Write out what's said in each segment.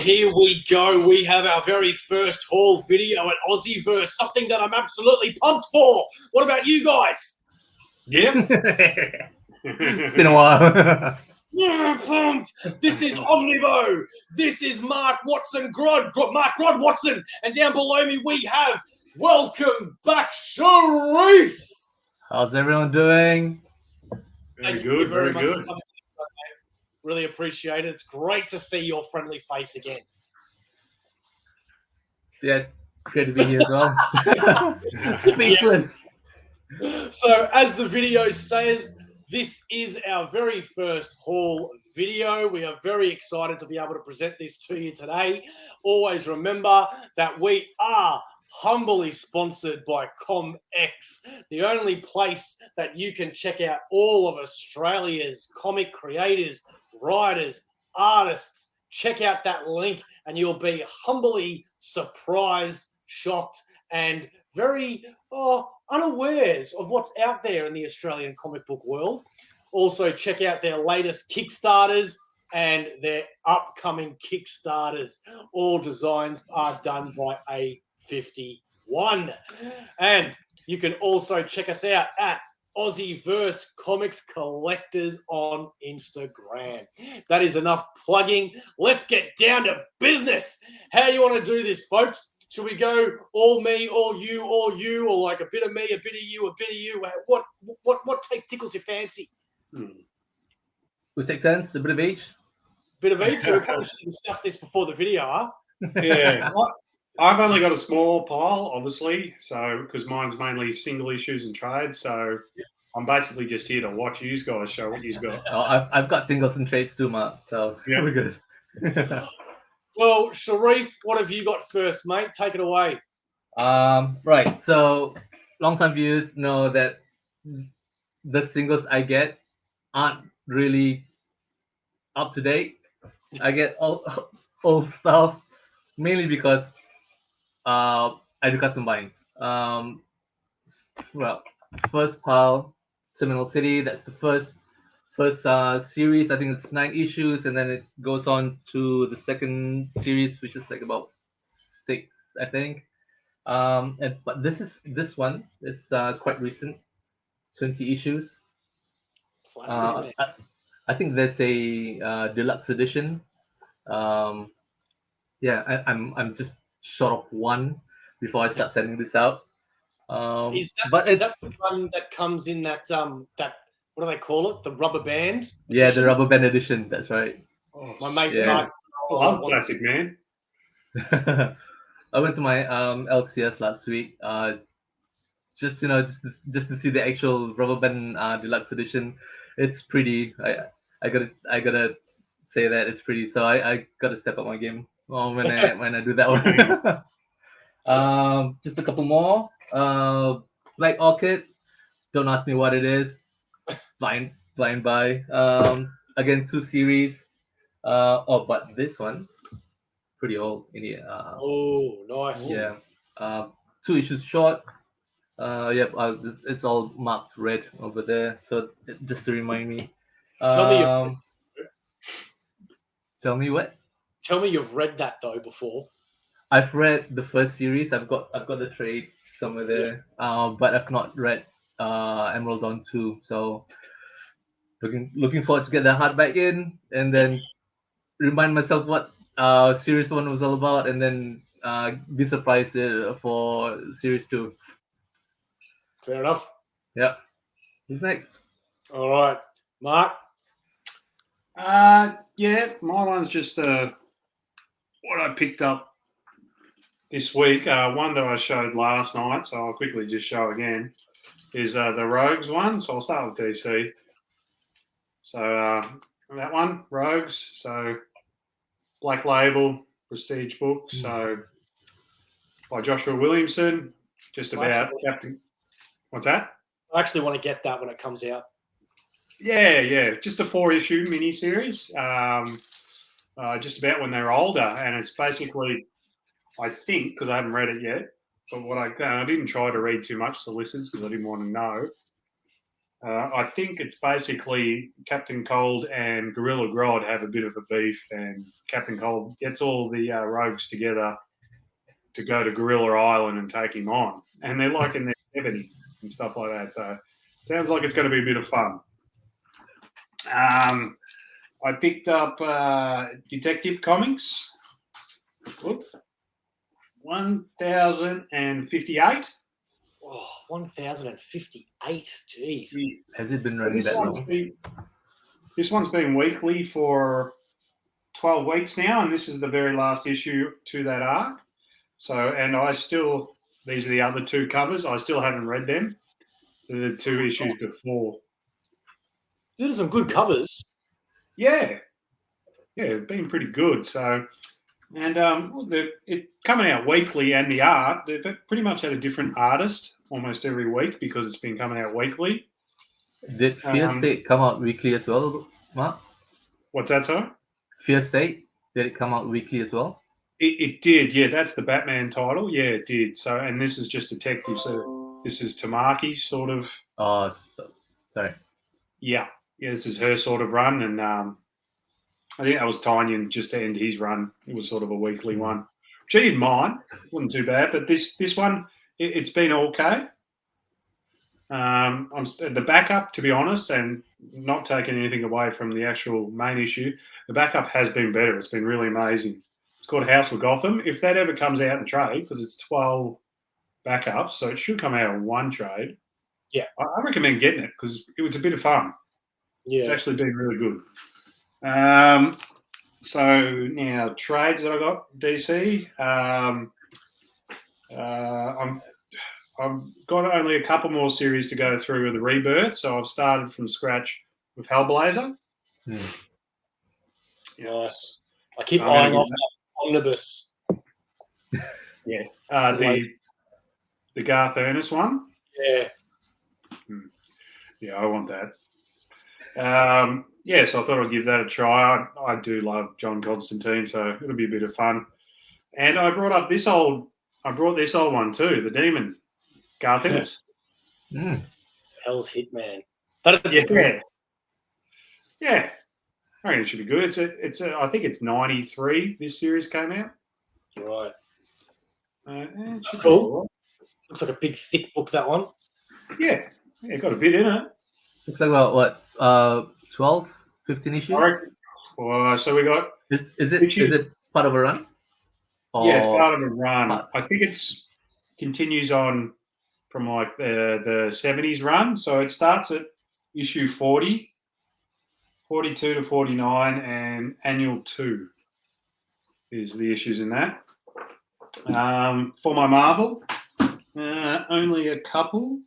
here we go. We have our very first haul video at AussieVerse, something that I'm absolutely pumped for. What about you guys? Yep. It's been a while. Yeah, pumped. This is OmniBeau. This is Mark Watson, Mark Grodd Watson. And down below me we have, welcome back, Sharif. How's everyone doing? Thank you very much for coming. Really appreciate it. It's great to see your friendly face again. Yeah, great to be here as well. Speechless. So, as the video says, this is our very first haul video. We are very excited to be able to present this to you today. Always remember that we are humbly sponsored by Comx, the only place that you can check out all of Australia's comic creators, writers, artists. Check out that link and you'll be humbly surprised, shocked, and very unawares of what's out there in the Australian comic book world. Also, check out their latest Kickstarters and their upcoming Kickstarters. All designs are done by A51. And you can also check us out at AussieVerse Comics Collectors on Instagram. That is enough plugging. Let's get down to business. How do you want to do this, folks? Should we go all me, all you, or like a bit of me, a bit of you, a bit of you? What tickles your fancy? We take turns, a bit of each. Bit of each. So we probably should discuss this before the video, huh? Yeah. I've only got a small pile, obviously, so because mine's mainly single issues and trades. So I'm basically just here to watch you guys show what you've got. Oh, I've got singles and trades too, Mark. So Yeah. we're good. Well, Sharif, what have you got first, mate? Take it away. Right. So long-time viewers know that the singles I get aren't really up to date. I get old stuff mainly because I do custom binds. Well, first pile, Terminal City. That's the first series. I think it's 9 issues, and then it goes on to the second series, which is like about 6, I think. But this one is quite recent, 20 issues. Plastic, I think there's a deluxe edition. Yeah, I'm just short of one before I start sending this out. Is that the one that comes in that what do they call it? The rubber band? Yeah, edition? the rubber band edition. That's right. Oh, My mate Yeah. Mark. I love plastic, man. I went to my LCS last week. Just to see the actual rubber band deluxe edition. It's pretty. I gotta say that it's pretty. So I gotta step up my game when I do that one. Just a couple more. Black Orchid. Don't ask me what it is. Blind buy. Again, 2 series. But this one pretty old in here. Oh, nice. Yeah. 2 issues short. It's all marked red over there. So just to remind me. Tell me what? Tell me you've read that though before. I've read the first series. I've got the trade somewhere there. But I've not read Emerald Dawn 2. So looking forward to get the hardback in and then remind myself what series 1 was all about, and then be surprised for series 2. Fair enough. Yeah. Who's next? All right, Mark. Yeah, my one's just what I picked up this week. One that I showed last night, so I'll quickly just show again, is the Rogues one. So I'll start with DC. So that one, Rogues. So Black Label, Prestige book. So by Joshua Williamson, just about Captain. What's that? I actually want to get that when it comes out. Yeah. Just a 4-issue miniseries. Just about when they're older, and it's basically, I think, because I haven't read it yet, but I didn't try to read too much solicits because I didn't want to know. I think it's basically Captain Cold and Gorilla Grodd have a bit of a beef, and Captain Cold gets all the rogues together to go to Gorilla Island and take him on. And they're like in their 70s and stuff like that. So it sounds like it's going to be a bit of fun. I picked up Detective Comics. Oops. 1058. Oh, 1058. Jeez. Has it been running that long? This one's been weekly for 12 weeks now, and this is the very last issue to that arc. So, and these are the other two covers. I still haven't read them. They're the two issues before. These are some good covers. Yeah, it's been pretty good. So, and it's coming out weekly, and the art, they've pretty much had a different artist almost every week because it's been coming out weekly. Did Fear State come out weekly as well, Mark? What's that, sorry? Fear State, did it come out weekly as well? It did, yeah. That's the Batman title. Yeah, it did. So, and this is just Detective. So this is Tamaki's sort of. Oh, sorry. Yeah, this is her sort of run, and I think that was Tynion just to end his run. It was sort of a weekly one, which I didn't mind. It wasn't too bad, but this one, it's been okay. I'm the backup, to be honest, and not taking anything away from the actual main issue. The backup has been better. It's been really amazing. It's called House of Gotham. If that ever comes out in trade, because it's 12 backups, so it should come out in one trade. Yeah, I recommend getting it because it was a bit of fun. Yeah, It's actually been really good. So now trades that I got DC. I've got only a couple more series to go through with the Rebirth, so I've started from scratch with Hellblazer. Nice. I keep eyeing off that omnibus. Yeah, the Garth Ernest one. Yeah. Yeah, I want that. So I thought I'd give that a try. I do love John Constantine, so it'll be a bit of fun. And I brought this old one too, the Demon, Garth Ennis. Hell's Hitman. That'd be Yeah. good. Yeah. I reckon it should be good. I think it's 93 this series came out. Right. That's cool. Looks like a big thick book, that one. Yeah. Got a bit in it. Looks like about what, 12, 15 issues? So we got. Is it part of a run? Yeah, it's part of a run. I think it's continues on from like the 70s run. So it starts at issue 40, 42 to 49, and annual 2 is the issues in that. For my Marvel, only a couple.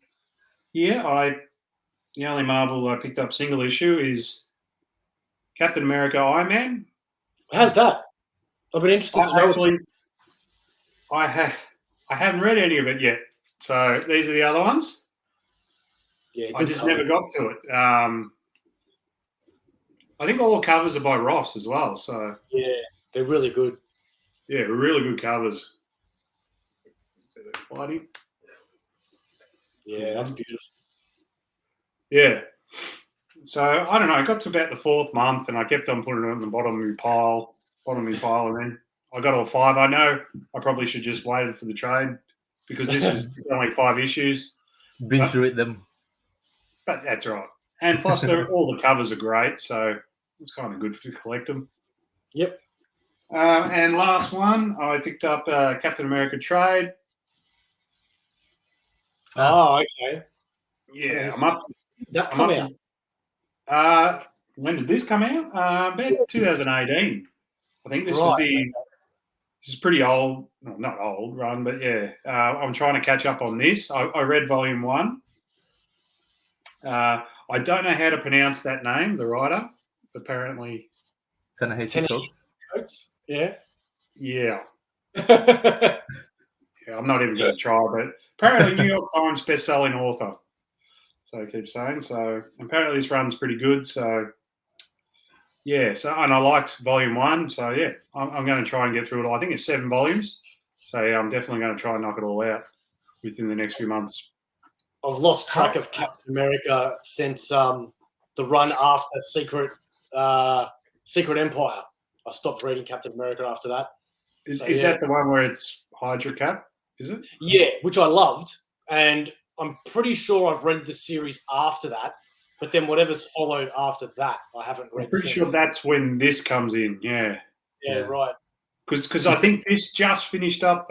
Yeah, the only Marvel I picked up single issue is Captain America Iron Man. How's that? I've been interested to know. I haven't read any of it yet. So these are the other ones. Yeah, I just never got to it. I think all the covers are by Ross as well. So yeah, they're really good. Yeah, really good covers. Fighting. Yeah, that's beautiful. Yeah. So I don't know. I got to about the 4th month, and I kept on putting it on the bottom of my pile, and then I got all 5. I know I probably should just waited for the trade because this is only 5 issues. Binge read them. But that's right. And plus, all the covers are great, so it's kind of good to collect them. Yep. And last one, I picked up Captain America Trade. Oh, okay. Yeah, I'm up. That come out? When did this come out? About 2018. I think this is pretty old. Well, not old run, but yeah. I'm trying to catch up on this. I read volume 1. I don't know how to pronounce that name, the writer. Apparently. Coates? Yeah. Yeah. Yeah, I'm not even going to try, but apparently New York Times best-selling author. So I keep saying. So apparently this run's pretty good. So yeah. So and I liked volume 1. So yeah, I'm going to try and get through it all. I think it's 7 volumes. So yeah, I'm definitely going to try and knock it all out within the next few months. I've lost track of Captain America since the run after Secret Empire. I stopped reading Captain America after that. Is that the one where it's Hydra Cap? Is it? Yeah, which I loved, and I'm pretty sure I've read the series after that. But then whatever's followed after that, I haven't read. I'm pretty since. sure that's when this comes in. Yeah. Yeah, right. Because I think this just finished up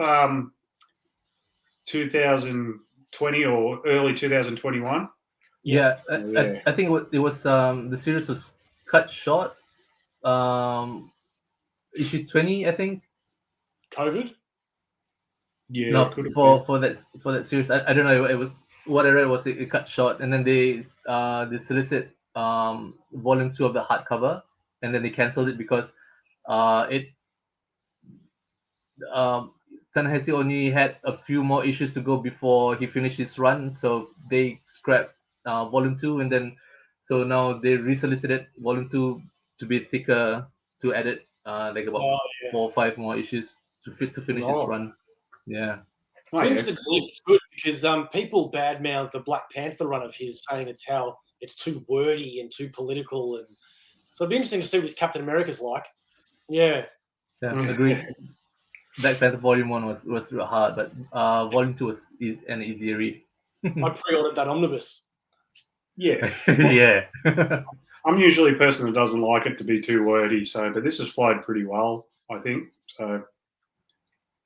2020 or early 2021. Yeah, I think it was the series was cut short. Issue 20, I think. COVID. Yeah, No, for that series, I don't know. It was what I read was it cut short, and then they solicit volume 2 of the hardcover, and then they canceled it because Tanahasi only had a few more issues to go before he finished his run, so they scrapped volume 2, and then so now they resolicited volume 2 to be thicker to edit like about 4 or 5 more issues to finish his run. Yeah. Oh, interesting to see if it's good because people badmouth the Black Panther run of his, saying it's too wordy and too political, and so it'd be interesting to see what his Captain America's like. Yeah. Yeah, agreed. Black Panther Volume 1 was real hard, but Volume 2 was an easier read. I pre-ordered that omnibus. Yeah. Yeah. I'm usually a person that doesn't like it to be too wordy, but this has flowed pretty well, I think. So I'm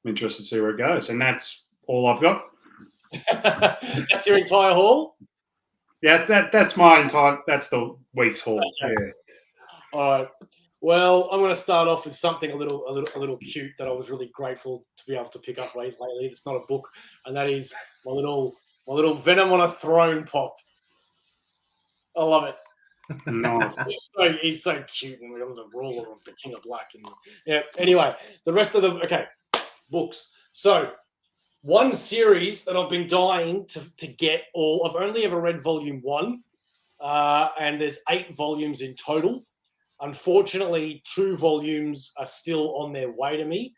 interested to see where it goes. And that's all I've got. That's your entire haul? Yeah, that's the week's haul. Okay. Yeah. All right. Well, I'm going to start off with something a little cute that I was really grateful to be able to pick up lately. It's not a book, and that is my little Venom on a Throne pop. I love it. Nice. He's so cute, and I'm the ruler of the King of Black. And yeah. Anyway, the rest of them. Okay, books. So one series that I've been dying to get all. I've only ever read volume 1, and there's 8 volumes in total. Unfortunately, 2 volumes are still on their way to me,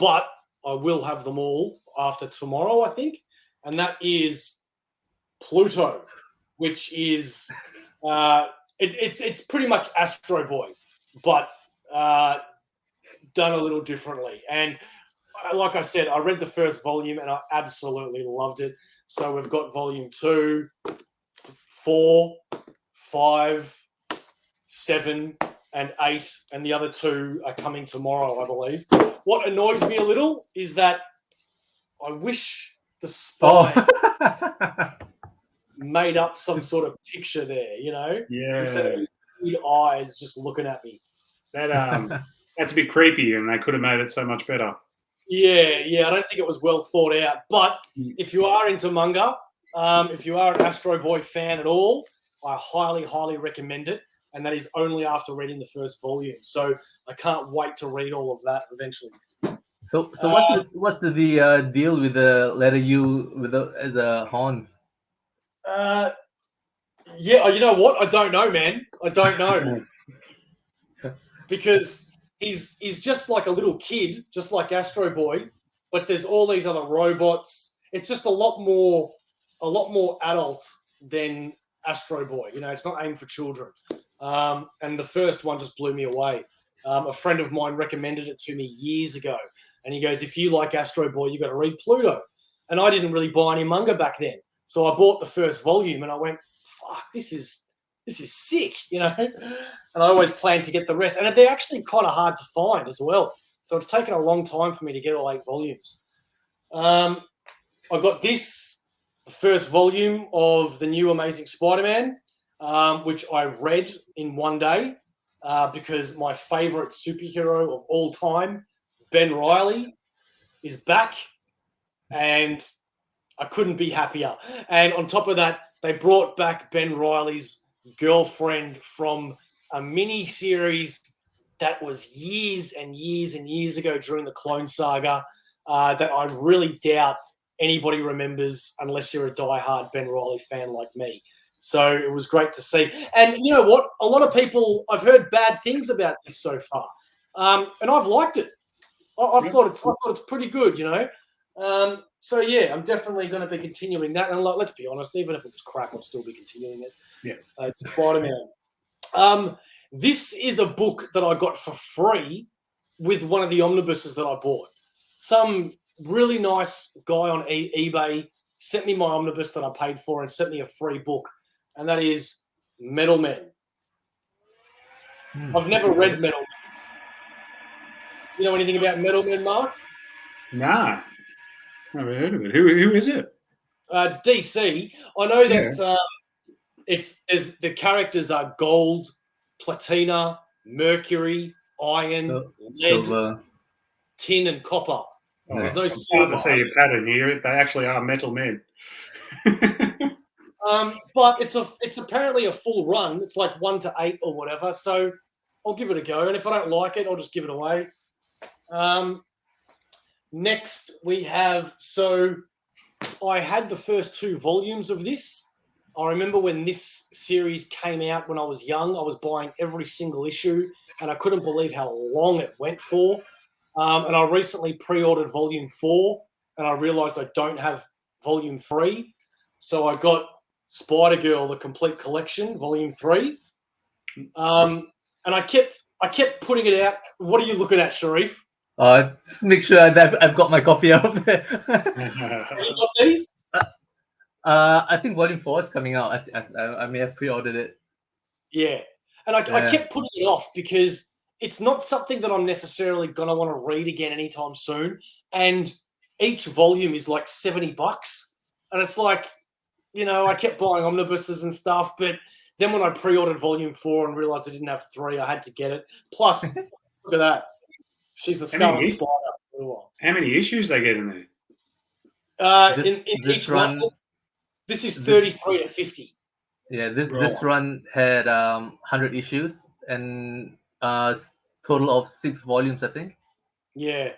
but I will have them all after tomorrow, I think. And that is Pluto, which is it's pretty much Astro Boy, but done a little differently. And like I said, I read the first volume and I absolutely loved it. So we've got volume 2, 4, 5, 7, and 8, and the other 2 are coming tomorrow, I believe. What annoys me a little is that I wish the spine made up some sort of picture there, you know? Yeah. Instead of these weird eyes just looking at me. That's a bit creepy, and they could have made it so much better. Yeah. I don't think it was well thought out. But if you are into manga, if you are an Astro Boy fan at all, I highly, highly recommend it. And that is only after reading the first volume. So I can't wait to read all of that eventually. So what's the deal with the letter U with the horns? Yeah, you know what? I don't know, man. I don't know. Because he's just like a little kid, just like Astro Boy, but there's all these other robots. It's just a lot more adult than Astro Boy. You know, it's not aimed for children. And the first one just blew me away. A friend of mine recommended it to me years ago, and he goes, "If you like Astro Boy, you got to read Pluto." And I didn't really buy any manga back then, so I bought the first volume, and I went, "Fuck, this is sick," you know. And I always planned to get the rest, and they're actually kind of hard to find as well. So it's taken a long time for me to get all 8 volumes. I got the first volume of the new Amazing Spider-Man. Which I read in one day because my favorite superhero of all time, Ben Reilly, is back, and I couldn't be happier. And on top of that, they brought back Ben Reilly's girlfriend from a mini series that was years and years and years ago during the Clone Saga that I really doubt anybody remembers unless you're a diehard Ben Reilly fan like me. So it was great to see. And you know what? A lot of people, I've heard bad things about this so far. And I've liked it. I thought it's pretty good, you know. So yeah, I'm definitely going to be continuing that. And like, let's be honest, even if it was crap, I'd still be continuing it. Yeah. It's Spider-Man. This is a book that I got for free with one of the omnibuses that I bought. Some really nice guy on eBay sent me my omnibus that I paid for and sent me a free book, and that is Metal Men. I've never read Metal Men. You know anything about Metal Men, Mark? Nah, never heard of it. Who is it? It's DC. I know that there's the characters are gold, platina, mercury, iron, lead, silver, tin, and copper. There's no I'm starting to silver. see a pattern here. They actually are metal men. But it's apparently a full run. It's like 1 to 8 or whatever. So I'll give it a go. And if I don't like it, I'll just give it away. Next we have, so I had the first 2 volumes of this. I remember when this series came out when I was young, I was buying every single issue and I couldn't believe how long it went for. And I recently pre-ordered volume 4 and I realized I don't have volume 3. So I got Spider-Girl, the complete collection, volume 3. And I kept putting it out. What are you looking at, Sharif? Just make sure that I've got my copy out there. Have you got these? I think volume 4 is coming out. I may have pre-ordered it. Yeah. And I kept putting it off because it's not something that I'm necessarily going to want to read again anytime soon. And each volume is like $70. And it's like, you know, I kept buying omnibuses and stuff. But then when I pre-ordered volume 4 and realized I didn't have 3, I had to get it. Plus, look at that. She's the Scarlet Spider. How many issues they get in there? In each run, this is 33 to 50. Yeah, this run had 100 issues and total of 6 volumes, I think. Yeah.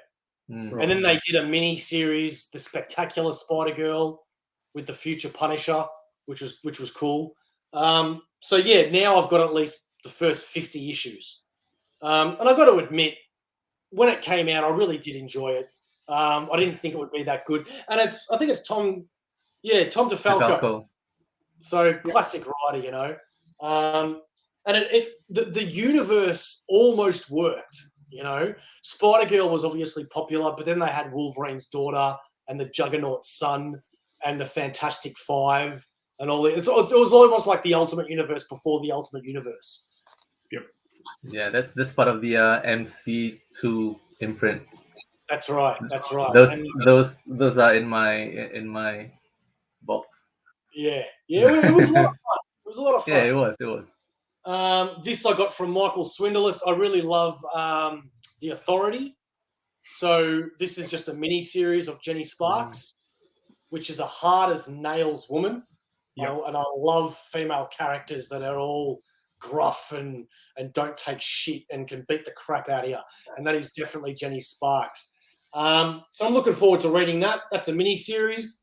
And then they did a mini series, The Spectacular Spider-Girl with the Future Punisher, which was cool. So yeah, now I've got at least the first 50 issues. And I've got to admit, when it came out, I really did enjoy it. I didn't think it would be that good. And I think it's Tom DeFalco. So classic writer, you know. And the universe almost worked, you know. Spider-Girl was obviously popular, but then they had Wolverine's daughter and the Juggernaut's son and the Fantastic Five and all that. It was almost like the Ultimate Universe before the Ultimate Universe. Yep. Yeah, that's part of the MC2 imprint. That's right. That's right. Those are in my box. Yeah. It was a lot of fun. It was a lot of fun. Yeah, it was. This I got from Michael Swindless. I really love The Authority. So this is just a mini series of Jenny Sparks, which is a hard as nails woman. And I love female characters that are all gruff and don't take shit and can beat the crap out of you. And that is definitely Jenny Sparks. So I'm looking forward to reading that. That's a mini series.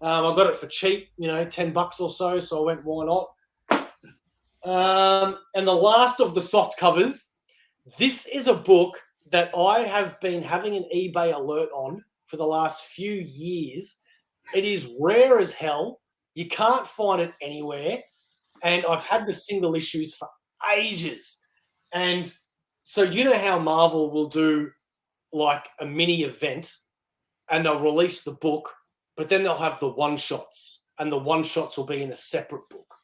I got it for cheap, you know, $10 or so. So I went, why not? And the last of the soft covers, this is a book that I have been having an eBay alert on for the last few years. It is rare as hell. You can't find it anywhere. And I've had the single issues for ages. And so you know how Marvel will do like a mini event and they'll release the book, but then they'll have the one-shots, and the one-shots will be in a separate book.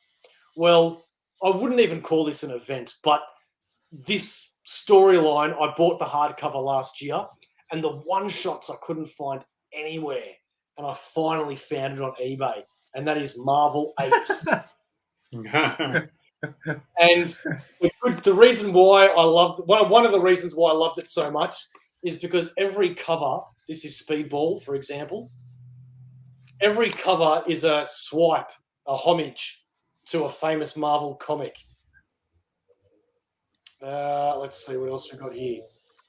Well, I wouldn't even call this an event, but this storyline, I bought the hardcover last year, and the one-shots I couldn't find anywhere, and I finally found it on eBay, and that is Marvel Apes. And the reason why I loved one of the reasons why I loved it so much is because every cover, this is Speedball, for example, every cover is a swipe, a homage to a famous Marvel comic. Let's see what else we got here.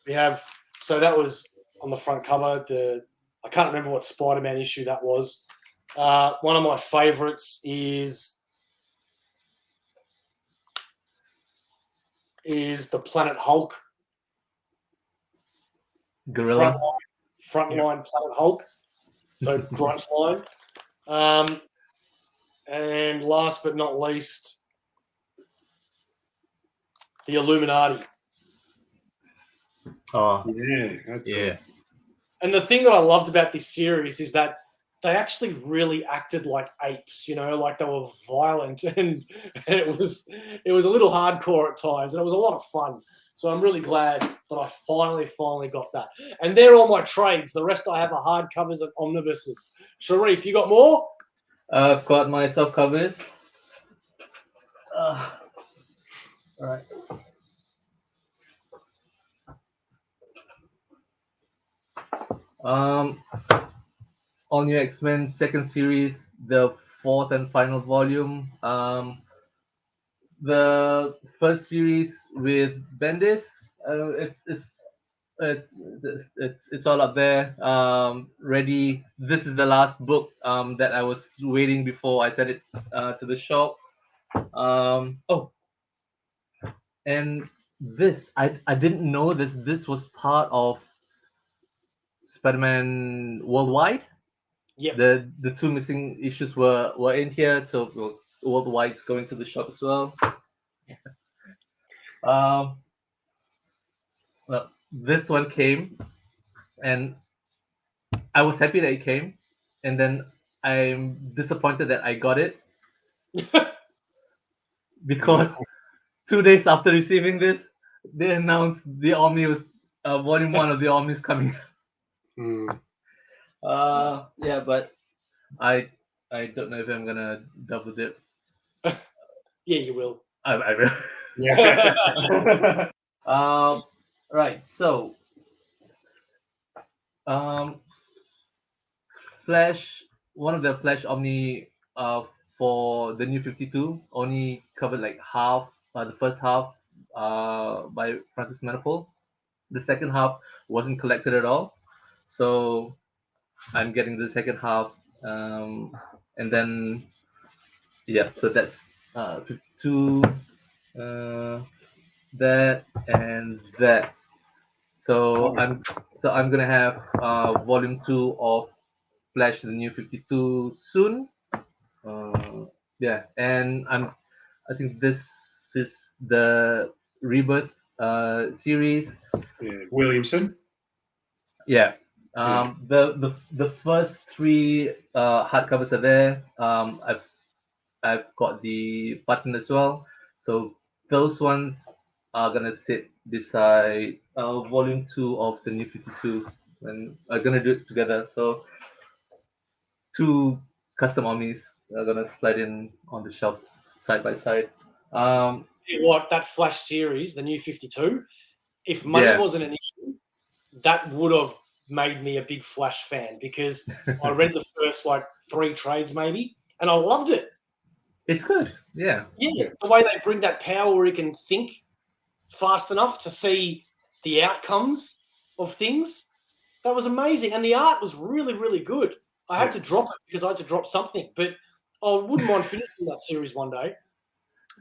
We have, so that was on the front cover. I can't remember what Spider-Man issue that was. One of my favorites is the Planet Hulk. Gorilla. Frontline Planet Hulk. So Grunt line. And last but not least, the Illuminati. Oh, Yeah, that's yeah. cool. And the thing that I loved about this series is that they actually really acted like apes, like they were violent, and it was a little hardcore at times, and it was a lot of fun. So I'm really glad that I finally got that. And they're all my trades. The rest I have are hardcovers and omnibuses. Sharif, you got more? I've got my soft covers. All right. All New X-Men second series, the fourth and final volume. The first series with Bendis. It's all up there. Ready. This is the last book that I was waiting before I sent it to the shop. Oh, and this I didn't know this was part of Spider-Man Worldwide. Yep. The two missing issues were in here, so Worldwide's going to the shop as well. Well, this one came, and I was happy that it came, and then I'm disappointed that I got it because 2 days after receiving this, they announced the Omni was Volume 1 of the Omni is coming. Mm. Yeah, but I don't know if I'm gonna double dip. Yeah, you will. I will. Yeah. Right. So, Flash, one of the Flash Omni for the new 52 only covered like half, the first half by Francis Manapul. The second half wasn't collected at all. So I'm getting the second half. And then, yeah, so that's 52, that, and that. So I'm gonna have volume 2 of Flash the New 52 soon. Yeah, and I think this is the Rebirth series. Yeah, Williamson. Yeah. Yeah. The first three hardcovers are there. I've got the button as well. So those ones are gonna sit beside volume 2 of the New 52, and are gonna do it together. So two custom omnis are gonna slide in on the shelf side by side. What, that Flash series, the new 52, if money Yeah. wasn't an issue, that would have made me a big Flash fan, because I read the first like 3 trades maybe, and I loved it. It's good. Yeah. Yeah, the way they bring that power where he can think fast enough to see the outcomes of things, that was amazing. And the art was really, really good. I had to drop it because I had to drop something, but I wouldn't mind finishing that series one day.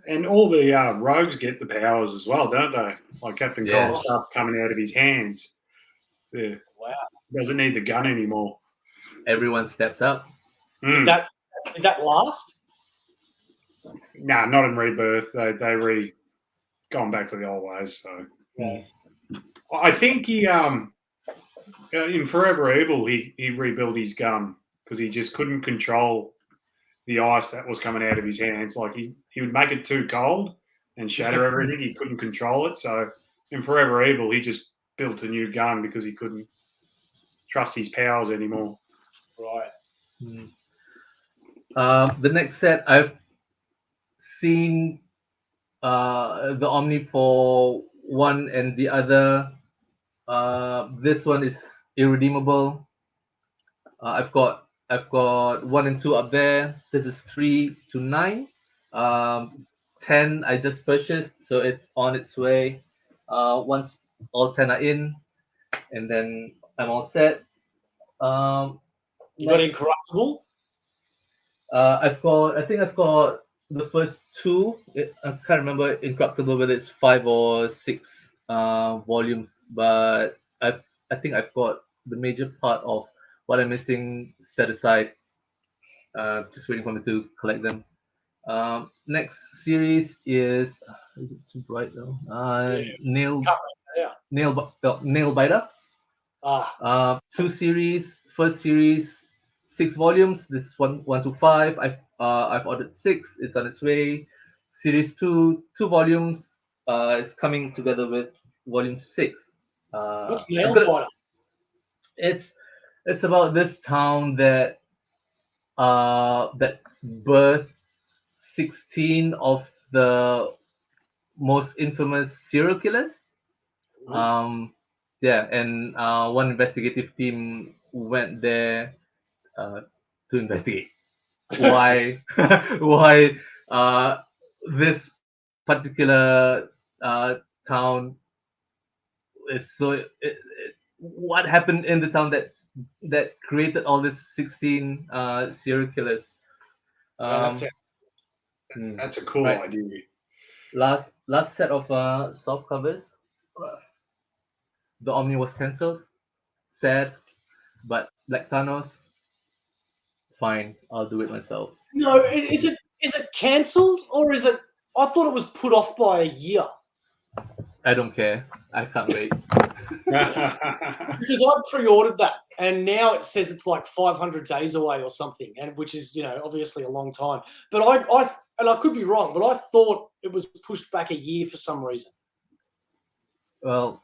And all the rogues get the powers as well, don't they? Like Captain Yeah. Cold stuff's coming out of his hands. Yeah. Wow. Doesn't need the gun anymore. Everyone stepped up. Did that last? Nah, not in Rebirth. They gone back to the old ways. So Yeah. I think he in Forever Evil he rebuilt his gun because he just couldn't control the ice that was coming out of his hands. Like he would make it too cold and shatter everything. He couldn't control it. So in Forever Evil he just built a new gun because he couldn't trust his powers anymore. Right. The next set I've seen the Omni for one and the other. This one is irredeemable. I've got 1 and 2 up there. This is 3 to 9. 10 I just purchased, so it's on its way. Once all 10 are in, and then I'm all set. You got Incorruptible? I think I've got the first 2. I can't remember Incorruptible whether it's 5 or 6 volumes, but I think I've got the major part of what I'm missing, set aside. Just waiting for me to collect them. Next series is it too bright though? Nail Cut it out. Nail Biter. Ah, 2 series. First series, 6 volumes. This is one to five. I've ordered 6. It's on its way. Series 2, 2 volumes. It's coming together with volume 6. what's I've nail got biter? it's it's about this town that that birthed 16 of the most infamous serial killers. Yeah, and one investigative team went there uh, to investigate why why this particular town is so. What happened in the town that created all these 16 serial killers? Yeah, that's it. That's a cool Right. idea. Last set of soft covers. The Omni was cancelled. Sad, but like Thanos, fine. I'll do it myself. No, is it cancelled or is it? I thought it was put off by a year I don't care. I can't wait. because I pre-ordered that, and now it says it's like 500 days away or something, and which is obviously a long time. But I could be wrong, but I thought it was pushed back a year for some reason. Well,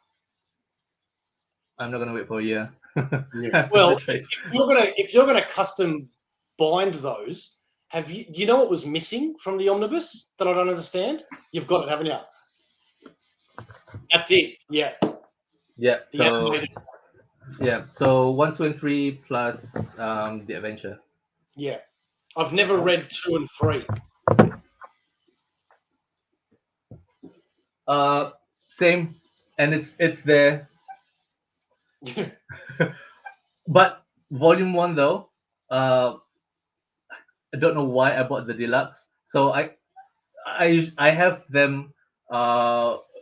I'm not gonna wait for a year. Yeah. Well, That's right. if you're gonna custom bind those, do you know what was missing from the omnibus that I don't understand? You've got it, haven't you? That's it. Yeah. Yeah. The So animated. yeah. So 1, 2, and 3 plus the adventure. Yeah. I've never read 2 and 3. Same, and it's there. But volume 1 though, I don't know why I bought the deluxe. So I have them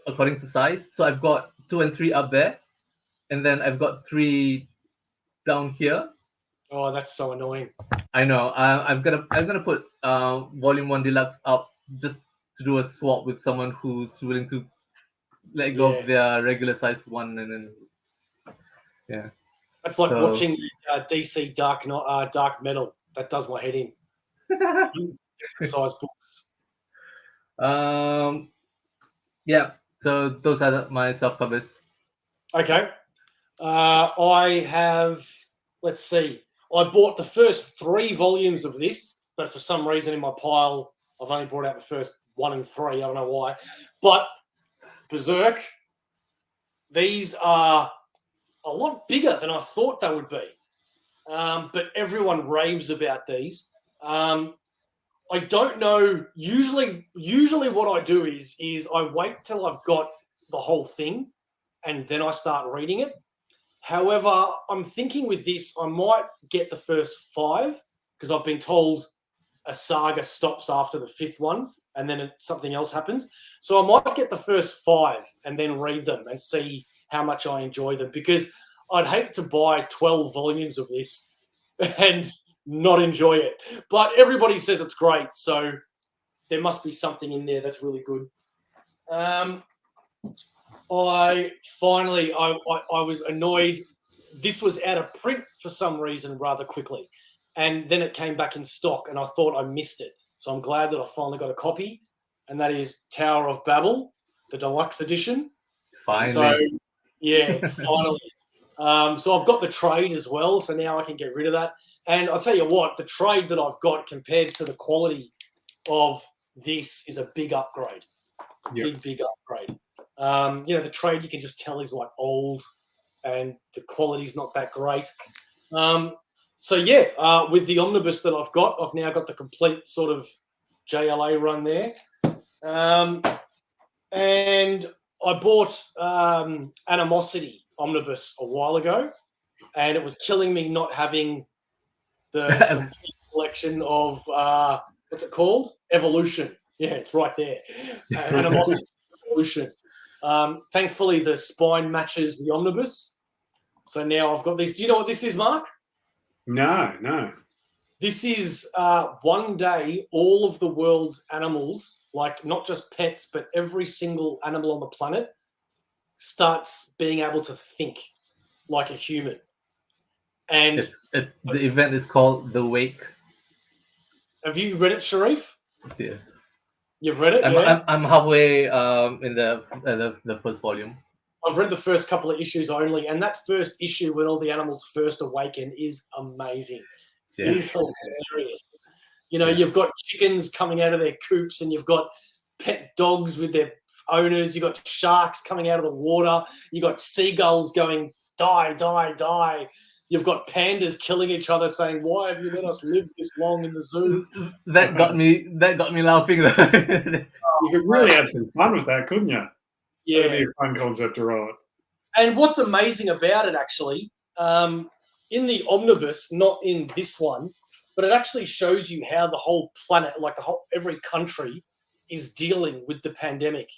according to size. So I've got 2 and 3 up there, and then I've got 3 down here. Oh, that's so annoying. I know. I'm gonna put volume 1 deluxe up just to do a swap with someone who's willing to let go Yeah. of their regular sized one, and then yeah. That's like So- watching DC Dark Metal. That does my head in. Size books. Yeah. So those are my soft covers. Okay. I have. Let's see. I bought the first 3 volumes of this, but for some reason in my pile, I've only brought out the first 1 and 3. I don't know why. But Berserk. These are a lot bigger than I thought they would be. But everyone raves about these. I don't know. Usually what I do is I wait till I've got the whole thing and then I start reading it. However, I'm thinking with this, I might get the first 5 because I've been told a saga stops after the 5th one and then something else happens. So I might get the first 5 and then read them and see how much I enjoy them, because I'd hate to buy 12 volumes of this and not enjoy it. But everybody says it's great, so there must be something in there that's really good. I was annoyed. This was out of print for some reason rather quickly, and then it came back in stock, and I thought I missed it. So I'm glad that I finally got a copy, and that is Tower of Babel, the deluxe edition. Finally. So yeah, finally. So I've got the trade as well, so now I can get rid of that. And I'll tell you what, the trade that I've got compared to the quality of this is a big upgrade. Yep. Big upgrade. The trade you can just tell is like old and the quality's not that great. So yeah, with the omnibus that I've now got the complete sort of JLA run there. And I bought Animosity omnibus a while ago, and it was killing me not having the complete collection of what's it called? Evolution. Yeah, it's right there. Animosity Evolution. Thankfully, the spine matches the omnibus. So now I've got these. Do you know what this is, Mark? No. This is one day all of the world's animals, like not just pets, but every single animal on the planet starts being able to think like a human. And It's the event is called The Wake. have you read it, Sharif? Yeah. You've read it, I'm, yeah? I'm halfway in the first volume. I've read the first couple of issues only, and that first issue when all the animals first awaken is amazing. Yeah. It is hilarious. You know, Yeah. you've got chickens coming out of their coops, and you've got pet dogs with their owners. You've got sharks coming out of the water. You've got seagulls going, die, die, die. You've got pandas killing each other, saying, "Why have you let us live this long in the zoo?" That got me laughing. You could really have some fun with that, couldn't you? Yeah. That'd be a fun concept to write. And what's amazing about it, actually, in the omnibus, not in this one, but it actually shows you how the whole planet, like every country, is dealing with the pandemic.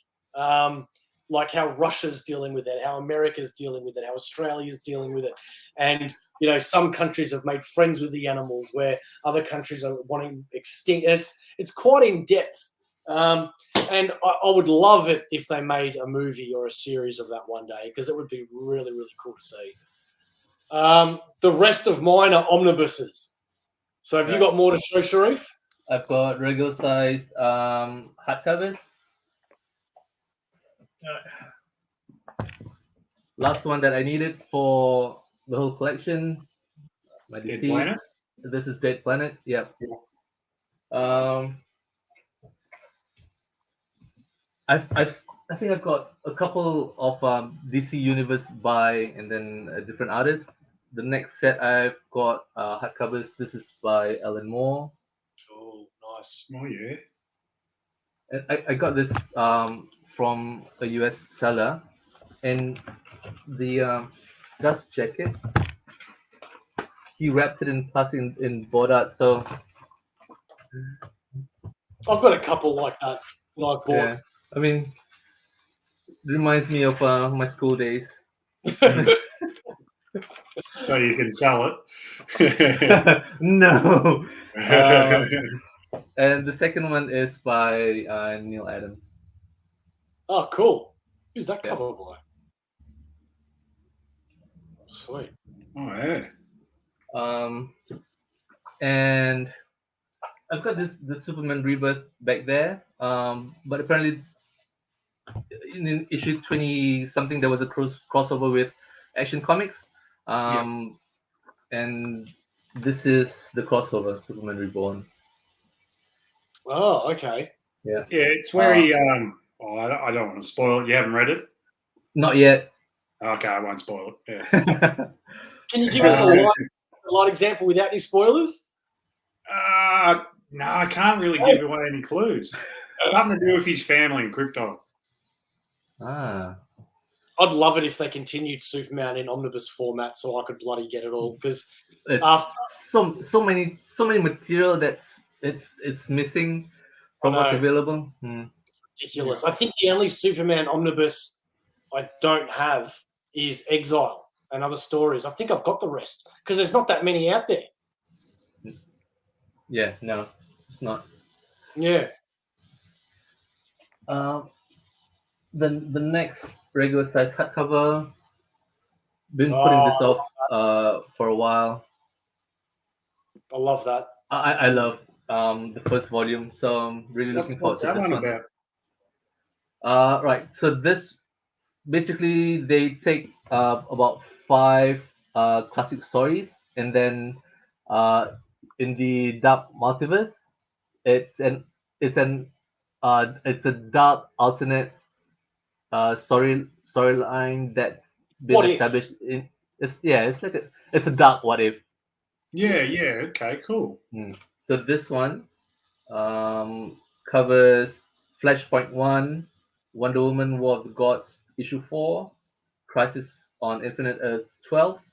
Like how Russia's dealing with it, how America's dealing with it, how Australia's dealing with it, and you know some countries have made friends with the animals, where other countries are wanting extinct. And it's quite in depth. And I would love it if they made a movie or a series of that one day, because it would be really, really cool to see. The rest of mine are omnibuses. So have you got more to show, Sharif? I've got regular sized hardcovers. Last one that I needed for the whole collection. My Dead deceased. Planet? This is Dead Planet. Yep. Nice. I think I've got a couple of DC Universe by and then different artists. The next set I've got hardcovers. This is by Alan Moore. Oh, nice. Oh, yeah. And I got this from a US seller, and the dust jacket, he wrapped it in plastic in board art. So I've got a couple like that that I've bought. yeah, I mean, it reminds me of my school days. So you can sell it. No. And the second one is by Neil Adams. Oh, cool. Who's that cover by? Sweet. Oh, yeah. And I've got the Superman Rebirth back there. But apparently in issue 20 something there was a crossover with Action Comics. And this is the crossover, Superman Reborn. Oh, okay. Yeah. Yeah, it's where he. I don't want to spoil it. You haven't read it? Not yet. Okay, I won't spoil it. Yeah. Can you give us a light example without any spoilers? No, I can't really give away any clues. Something to do with his family and Krypton. Ah. I'd love it if they continued Superman in omnibus format, so I could bloody get it all. Because so many material that's it's missing from what's available. It's ridiculous. I think the only Superman omnibus I don't have is Exile and other stories. I think I've got the rest because there's not that many out there. Yeah, no, it's not. Yeah. The next regular size hardcover, been putting this off for a while. I love that. I love the first volume, so I'm really looking forward to this one. Right, so this basically they take about 5 classic stories, and then in the dark multiverse, it's a dark alternate storyline that's been established in. It's a dark what if. Yeah. Okay. Cool. So this one covers Flashpoint 1, Wonder Woman: War of the Gods issue 4, Crisis on Infinite Earths 12,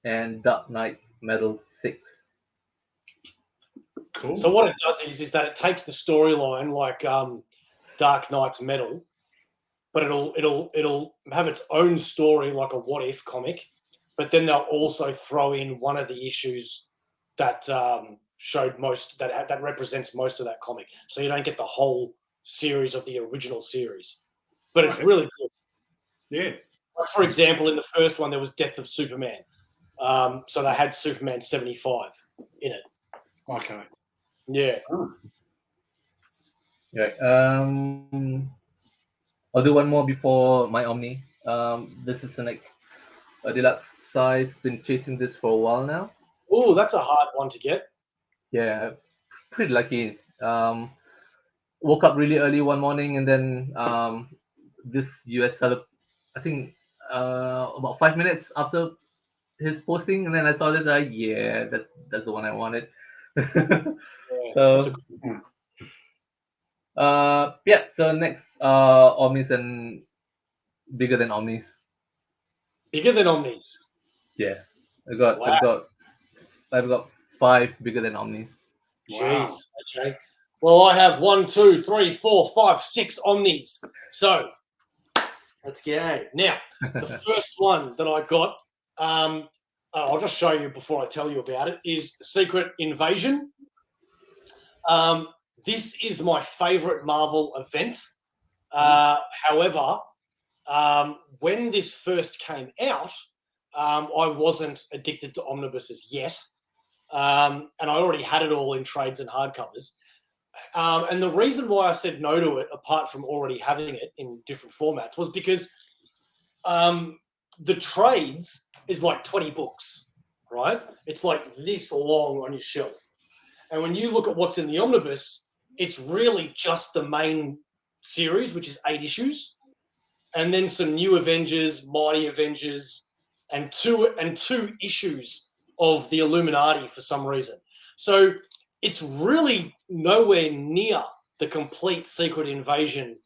and Dark Knight Metal 6. Cool. So what it does is that it takes the storyline like Dark Knight's Metal, but it'll have its own story like a what if comic, but then they'll also throw in one of the issues that showed most that represents most of that comic. So you don't get the whole series of the original series, but it's really good. Yeah. Like for example, in the first one, there was Death of Superman. So they had Superman 75 in it. Okay. Yeah. Oh. Yeah. I'll do one more before my Omni. This is the next deluxe size. Been chasing this for a while now. Oh, that's a hard one to get. Yeah, pretty lucky. Woke up really early one morning, and then this US seller, I think about 5 minutes after his posting, and then I saw this. Yeah, that's the one I wanted. Yeah, So one. yeah. So next, Omnis and bigger than Omnis. Bigger than Omnis. Yeah, Wow. I've got 5 bigger than Omnis. Jeez. Okay. Well, I have 1, 2, 3, 4, 5, 6 Omnis. So let's get at it. Now, the first one that I got, I'll just show you before I tell you about it, is Secret Invasion. This is my favorite Marvel event. However, when this first came out, I wasn't addicted to omnibuses yet. And I already had it all in trades and hardcovers. And the reason why I said no to it, apart from already having it in different formats, was because the trades is like 20 books, right? It's like this long on your shelf. And when you look at what's in the omnibus, it's really just the main series, which is 8 issues, and then some new Avengers, Mighty Avengers, and two issues of the Illuminati for some reason. So it's really nowhere near the complete Secret Invasion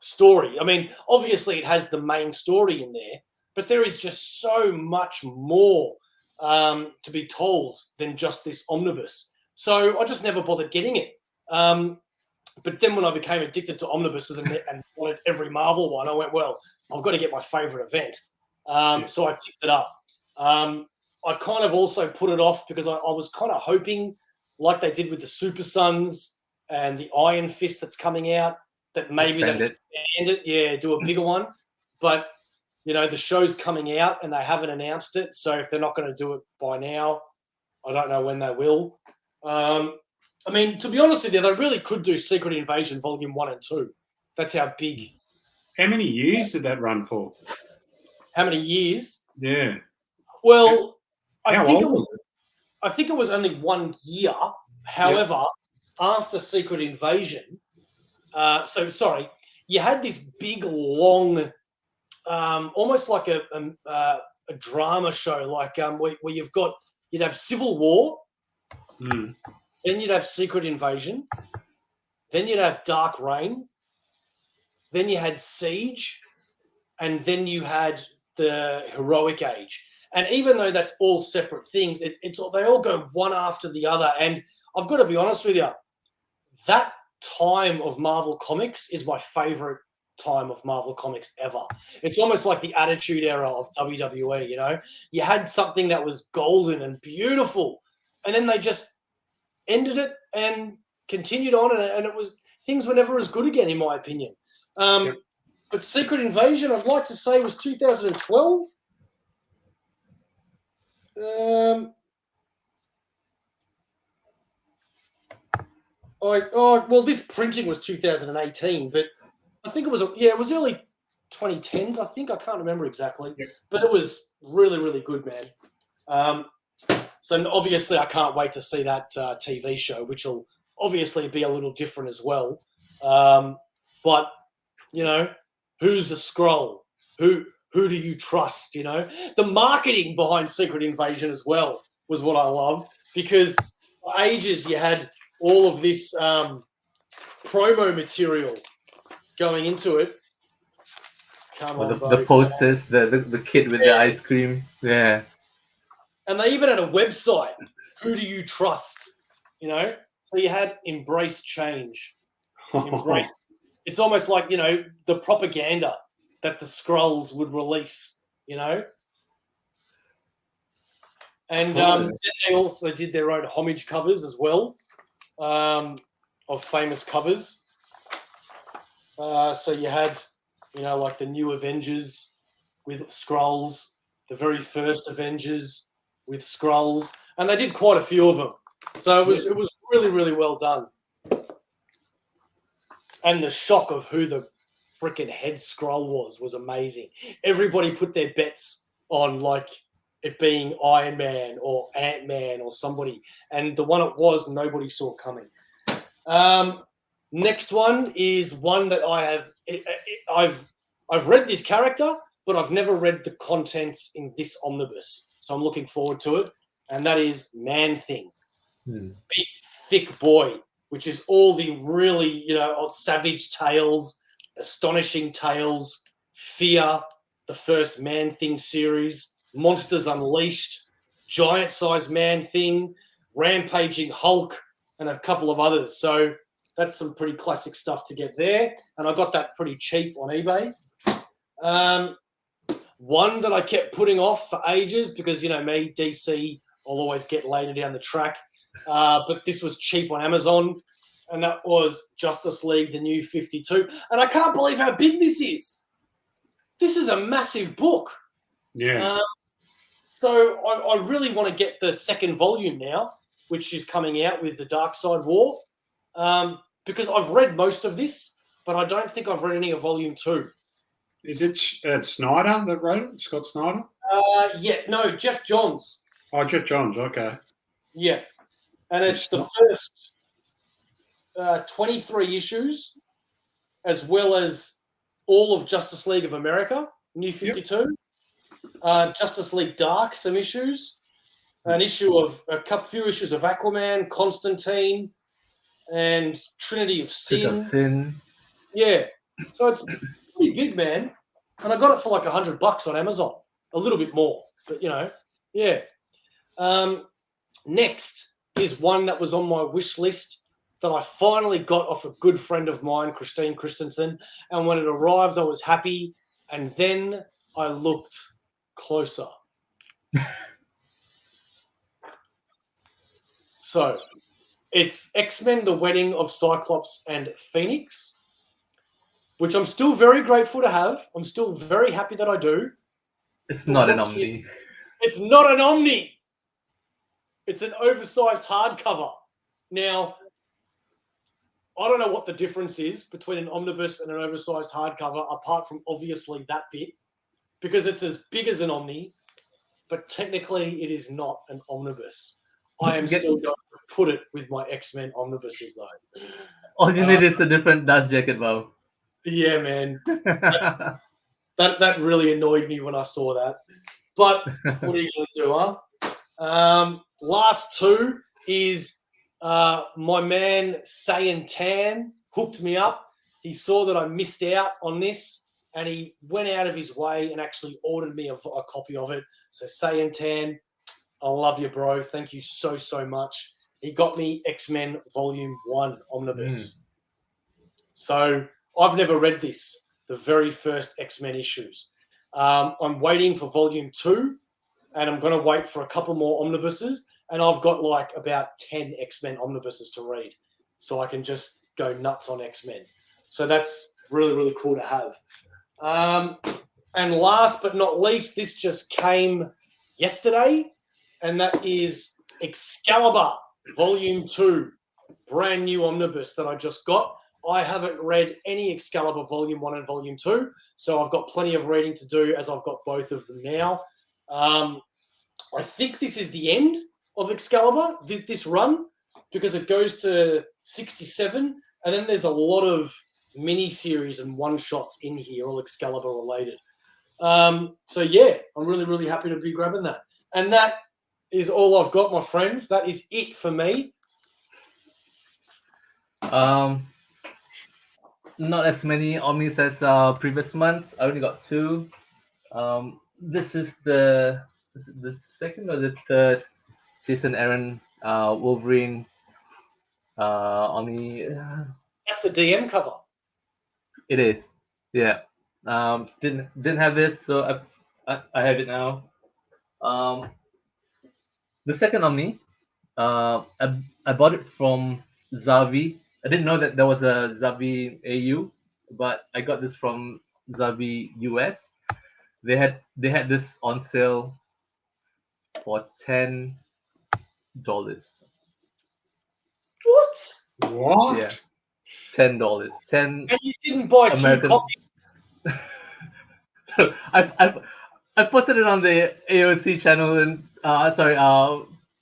story. I mean, obviously it has the main story in there, but there is just so much more to be told than just this omnibus. So I just never bothered getting it. But then when I became addicted to omnibuses and wanted every Marvel one, I went, well, I've got to get my favorite event. So I picked it up. I kind of also put it off because I was kind of hoping, like they did with the Super Sons and the Iron Fist that's coming out, that maybe they'll expand it. Yeah, do a bigger one. But, you know, the show's coming out and they haven't announced it. So if they're not going to do it by now, I don't know when they will. I mean, to be honest with you, they really could do Secret Invasion Volume 1 and 2. That's how big. How many years did that run for? How many years? Yeah. Well, I How think old it was only 1 year. However, after Secret Invasion, you had this big, long, almost like a drama show, like where you'd have Civil War, then you'd have Secret Invasion, then you'd have Dark Reign, then you had Siege, and then you had the Heroic Age. And even though that's all separate things, they all go one after the other. And I've got to be honest with you, that time of Marvel Comics is my favorite time of Marvel Comics ever. It's almost like the Attitude Era of WWE, you know? You had something that was golden and beautiful, and then they just ended it and continued on, and things were never as good again, in my opinion. But Secret Invasion, I'd like to say, was 2012. Well, this printing was 2018, but I think it was early 2010s. I think I can't remember exactly, but it was really, really good, man. So obviously, I can't wait to see that TV show, which will obviously be a little different as well. But you know, who's the Skrull? Who do you trust? You know, the marketing behind Secret Invasion as well was what I loved, because for ages you had all of this promo material going into it. The posters, the kid with the ice cream. Yeah. And they even had a website. Who do you trust? You know? So you had Embrace Change. Embrace. It's almost like, you know, the propaganda that the Skrulls would release, you know? And then they also did their own homage covers as well, of famous covers. So you had, like the new Avengers with Skrulls, the very first Avengers with Skrulls, and they did quite a few of them. So it was really, really well done. And the shock of who the freaking head Skrull was amazing. Everybody put their bets on like it being Iron Man or Ant-Man or somebody, and the one it was, nobody saw coming. Next one is one that I've read this character, but I've never read the contents in this omnibus, so I'm looking forward to it. And that is Man-Thing, big thick boy, which is all the really savage tales, astonishing tales, Fear, the first Man-Thing series, Monsters Unleashed, giant-sized Man-Thing, Rampaging Hulk, and a couple of others. So that's some pretty classic stuff to get there. And I got that pretty cheap on eBay. One that I kept putting off for ages because, me, DC, I'll always get later down the track. But this was cheap on Amazon, and that was Justice League, the New 52. And I can't believe how big this is. This is a massive book. Yeah. So I really want to get the second volume now, which is coming out with the Dark Side War, because I've read most of this, but I don't think I've read any of Volume 2. Is it Snyder that wrote it? Scott Snyder? Jeff Johns. Oh, Jeff Johns, okay. Yeah. And it's the first 23 issues, as well as all of Justice League of America, New 52. Yep. Justice League Dark, some issues. A few issues of Aquaman, Constantine, and Trinity of Sin. Yeah. So it's pretty big, man. And I got it for like $100 on Amazon. A little bit more, but yeah. Next is one that was on my wish list that I finally got off a good friend of mine, Christine Christensen. And when it arrived, I was happy. And then I looked closer. So it's X-Men, The Wedding of Cyclops and Phoenix, which I'm still very grateful to have. I'm still very happy that I do. It's not an Omni. It's not an Omni. It's an oversized hardcover. Now, I don't know what the difference is between an omnibus and an oversized hardcover, apart from obviously that bit, because it's as big as an Omni, but technically it is not an omnibus. I am still going to put it with my X-Men omnibuses, though. All you need is a different dust jacket, Bo. Yeah, man. That really annoyed me when I saw that. But what are you going to do, huh? Last two is my man Sayan Tan hooked me up. He saw that I missed out on this, and he went out of his way and actually ordered me a copy of it. So Sayan Tan, I love you, bro. Thank you so, so much. He got me X-Men Volume 1 Omnibus. So I've never read this, the very first X-Men issues. I'm waiting for Volume 2, and I'm going to wait for a couple more omnibuses, and I've got like about 10 X-Men omnibuses to read, so I can just go nuts on X-Men. So that's really, really cool to have. And last but not least, this just came yesterday, and that is Excalibur Volume 2, brand new omnibus that I just got. I haven't read any Excalibur Volume 1 and Volume 2, so I've got plenty of reading to do as I've got both of them now. I think this is the end of Excalibur, this run, because it goes to 67, and then there's a lot of mini-series and one-shots in here, all Excalibur related. So yeah, I'm really, really happy to be grabbing that. And that is all I've got, my friends. That is it for me. Not as many Omnis as previous months. I only got 2. This is the second or the third Jason Aaron Wolverine Omni. That's the DM cover. It is, yeah. Didn't have this, so I have it now. The second Omni, I bought it from Zavi. I didn't know that there was a Zavi AU, but I got this from Zavi US. They had this on sale for $10. What? What? Yeah, $10. 10 And you didn't buy two American. copies? I posted it on the AOC channel and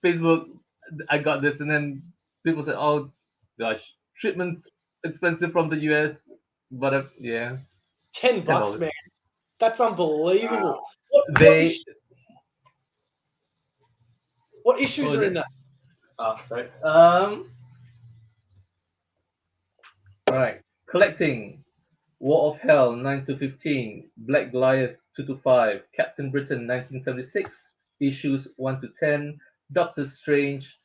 Facebook. I got this, and then people said, "Oh, gosh, shipments expensive from the US," but yeah, $10, $10. man. That's unbelievable. Wow. They What what issues was are in it? that? Sorry. All right. Collecting War of Hell 9 to 15, Black Goliath 2 to 5, Captain Britain 1976, issues 1 to 10, Doctor Strange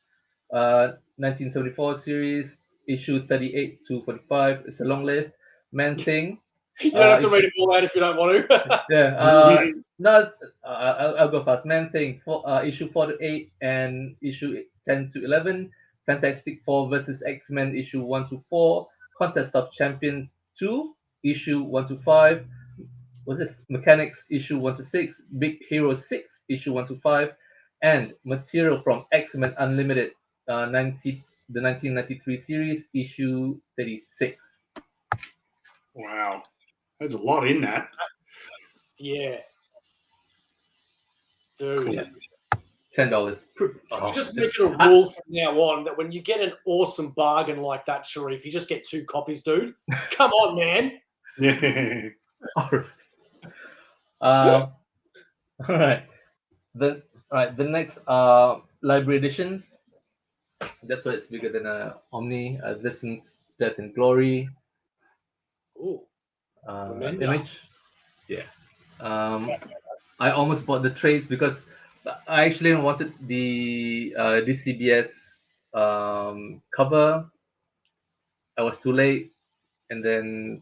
1974 series, issue 38 to 45. It's a long list. Man Thing. You don't have to Issue, read them all out if you don't want to. yeah. No, I'll go fast. Man Thing. Issue 4 to 8 and issue 10 to 11. Fantastic Four versus X-Men issue 1 to 4. Contest of Champions 2 issue 1 to 5. What's this? Mechanics issue 1 to 6. Big Hero 6 issue 1 to 5. And material from X-Men Unlimited 1993 series issue 36. Wow. There's a lot in that. Yeah. Dude. Cool. Yeah. $10. You just make it a rule from now on that when you get an awesome bargain like that, Sharif, you just get 2 copies, dude. Come on, man. Yeah. All right. The next library editions. That's why it's bigger than Omni. This one's Death and Glory. Ooh. Remember. Image. Yeah. I almost bought the trades because I actually wanted the DCBS cover. I was too late, and then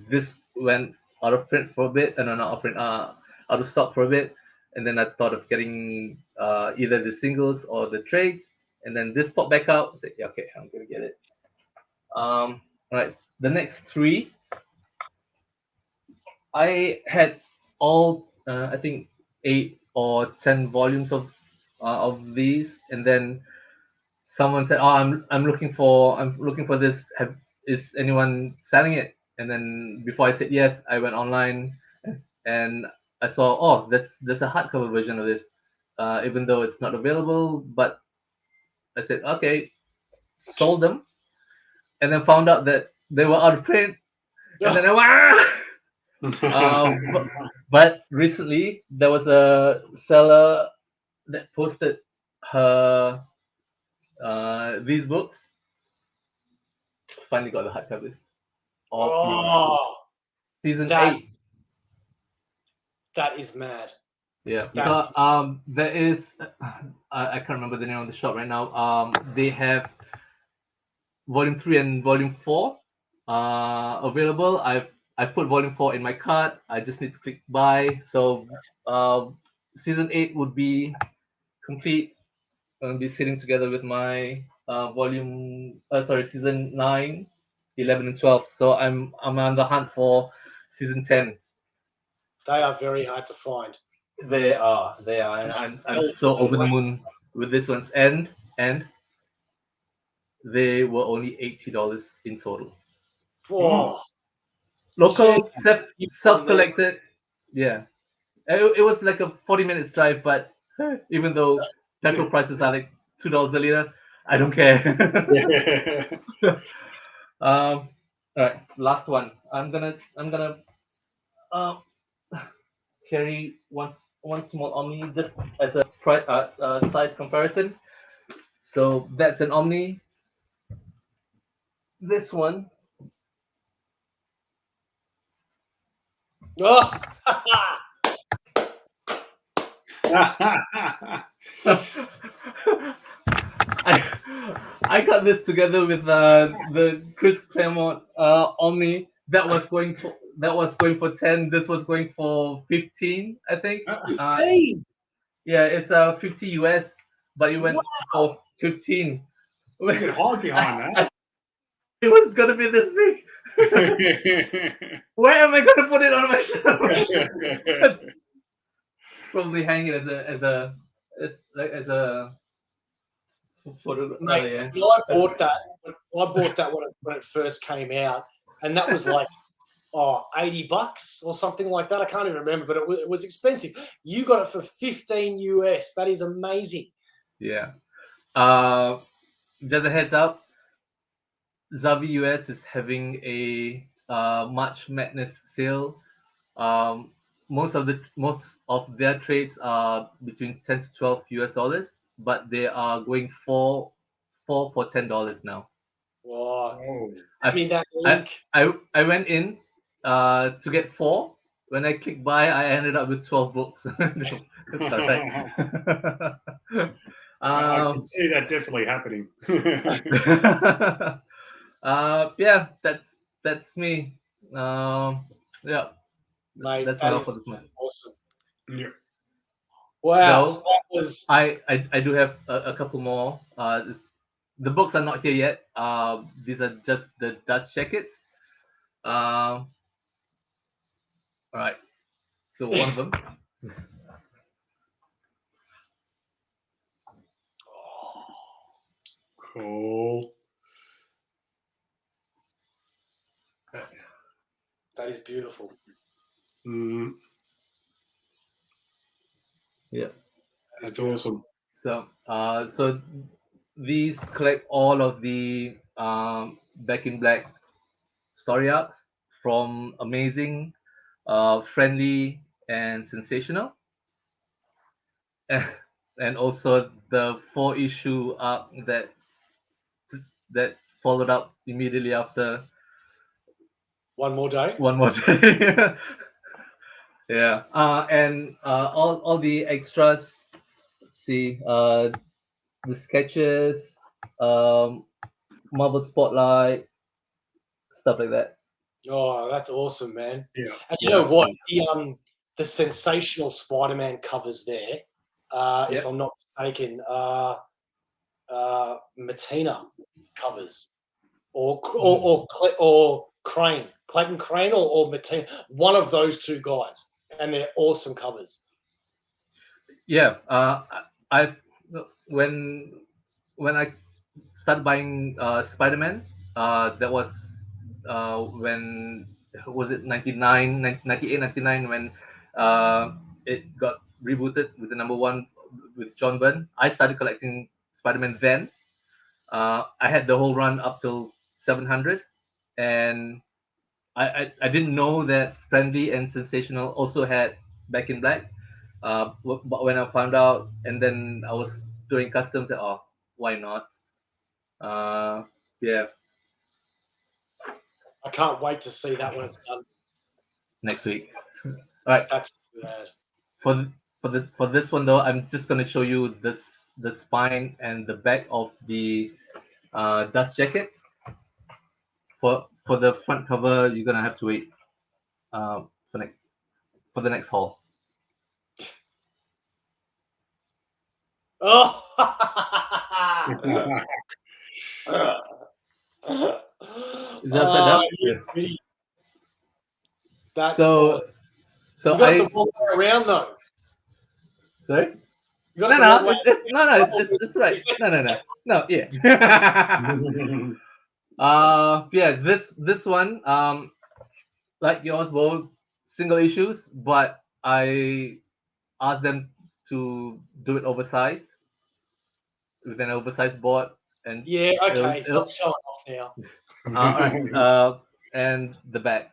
this went out of print for a bit. No, not out of print. Out of stock for a bit, and then I thought of getting either the singles or the trades, and then this popped back out. I said, yeah, okay, I'm gonna get it. All right, the next 3. I had all I think 8 or 10 volumes of these, and then someone said, "Oh, I'm looking for this. Is anyone selling it?" And then before I said yes, I went online and I saw, oh, there's a hardcover version of this, even though it's not available. But I said, okay, sold them, and then found out that they were out of print, and then I went. But recently there was a seller that posted her these books. Finally got the hardcovers. Oh, Season that- 8. that is mad. Yeah. That- So there is I can't remember the name of the shop right now. They have volume 3 and volume 4 available. I put volume 4 in my cart. I just need to click buy. So season 8 would be complete. I'll be sitting together with my season 9, 11, and 12. So I'm on the hunt for season 10. They are very hard to find. They are. And I'm so over the moon with this one's and they were only $80 in total. Whoa. Local you self-collected. Yeah. It was like a 40 minutes drive, but even though petrol prices are like $2 a liter, I don't care. All right, last one. I'm gonna carry one small Omni just as a size comparison. So that's an Omni. This one. Oh. I got this together with the Chris Claremont Omni that was going for 10. This was going for 15, I think. 15. Yeah, it's 50 US, but it went for 15. You can hide behind It was gonna be this big. that. Where am I gonna put it on my shelf? Probably hang it as a photo. Mate, Yeah. when I bought that. I bought that when it first came out, and that was like $80 or something like that. I can't even remember, but it was expensive. You got it for 15 US. That is amazing. Yeah. Just a heads up, Zavi US is having a March Madness sale. Um, most of their trades are between 10 to 12 US dollars, but they are going four for $10 now. Oh, Oh. send me that I, link. I went in to get 4. When I clicked buy, I ended up with 12 books. That's all right. I can see that definitely happening. Yeah, that's me. Yeah, Mate, that's my that all for is this month. awesome. Yeah. Wow, Though that was I do have a couple more. The books are not here yet. These are just the dust jackets. All right. So one of them. Cool. that is beautiful. Mm, Yeah. that's awesome. So these collect all of the Back in Black story arcs from amazing, friendly, and sensational, and also the 4-issue arc that followed up immediately after One more day. one more day. Yeah, and all the extras. Let's see, the sketches, Marvel Spotlight, stuff like that. Oh, that's awesome, man. Yeah. And you Yeah, know what? The sensational Spider-Man covers there, if yeah. I'm not mistaken, Matina covers, or Crane, Clayton Crane, or Matina, one of those two guys, and they're awesome covers. Yeah, I've when when I started buying Spider-Man, that was when was it 99, 98, 99 when it got rebooted with the number one with John Byrne. I started collecting Spider-Man then. I had the whole run up till 700, and I didn't know that Friendly and Sensational also had Back in Black. But when I found out, and then I was doing customs, oh, why not? Yeah, I can't wait to see that when it's done. next week. All right. That's bad. For this one though, I'm just gonna show you the spine and the back of the dust jacket. For the front cover, you're gonna have to wait for the next haul. Oh. Is that upside down? You idiot. That's So awesome. so You got it I the wrong way around, though. sorry. You got No, it the wrong no, way. it's right. No, yeah. Yeah, this one, like yours, both single issues, but I asked them to do it oversized with an oversized board, and Yeah, okay. it'll Stop showing off now. all right, and the back.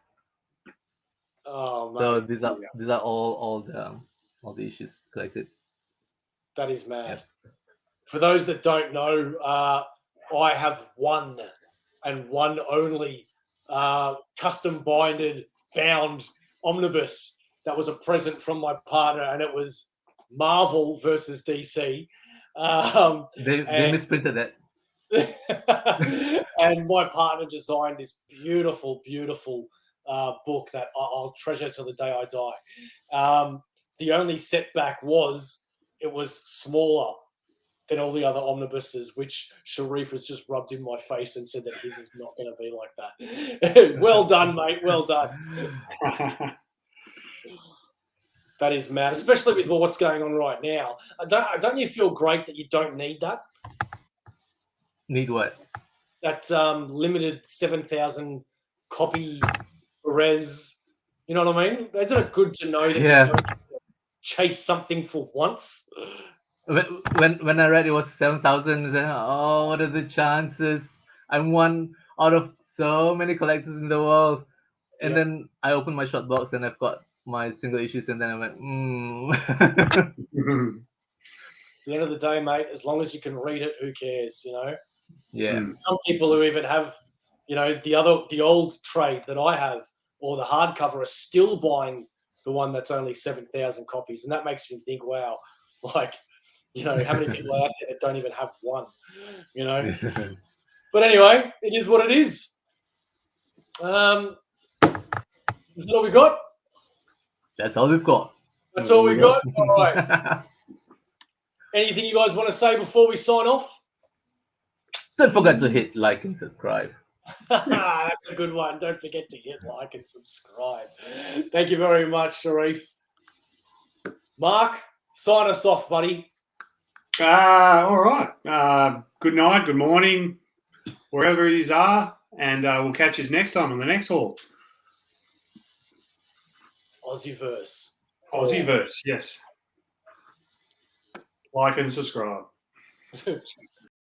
Oh, So mate, these are all the issues collected. that is mad. Yep. For those that don't know, I have one and one only custom bound omnibus that was a present from my partner, and it was Marvel versus DC. They misprinted that. And my partner designed this beautiful, beautiful book that I'll treasure till the day I die. The only setback was it was smaller than all the other omnibuses, which Sharif has just rubbed in my face and said that his is not going to be like that. Well done, mate. Well done. That is mad, especially with what's going on right now. Don't you feel great that you don't need that? Need what? That limited 7,000 copy res. You know what I mean? Isn't it good to know that you don't have to chase something for once? When I read it was 7,000, I said, oh, what are the chances? I'm one out of so many collectors in the world. And then I opened my short box and I've got my single issues, and then I went, At the end of the day, mate, as long as you can read it, who cares, you know? Yeah. Some people who even have, you know, the old trade that I have or the hardcover are still buying the one that's only 7,000 copies. And that makes me think, wow, like, you know, how many people are out there that don't even have one, you know? But anyway, it is what it is. Is that all we got? That's all we've got. That's all we got? All right. Anything you guys want to say before we sign off? Don't forget to hit like and subscribe. That's a good one. Don't forget to hit like and subscribe. Thank you very much, Sharif. Mark, sign us off, buddy. All right. Good night, good morning, wherever it is are, and we'll catch you next time on the next haul. AussieVerse. AussieVerse, yes. Like and subscribe.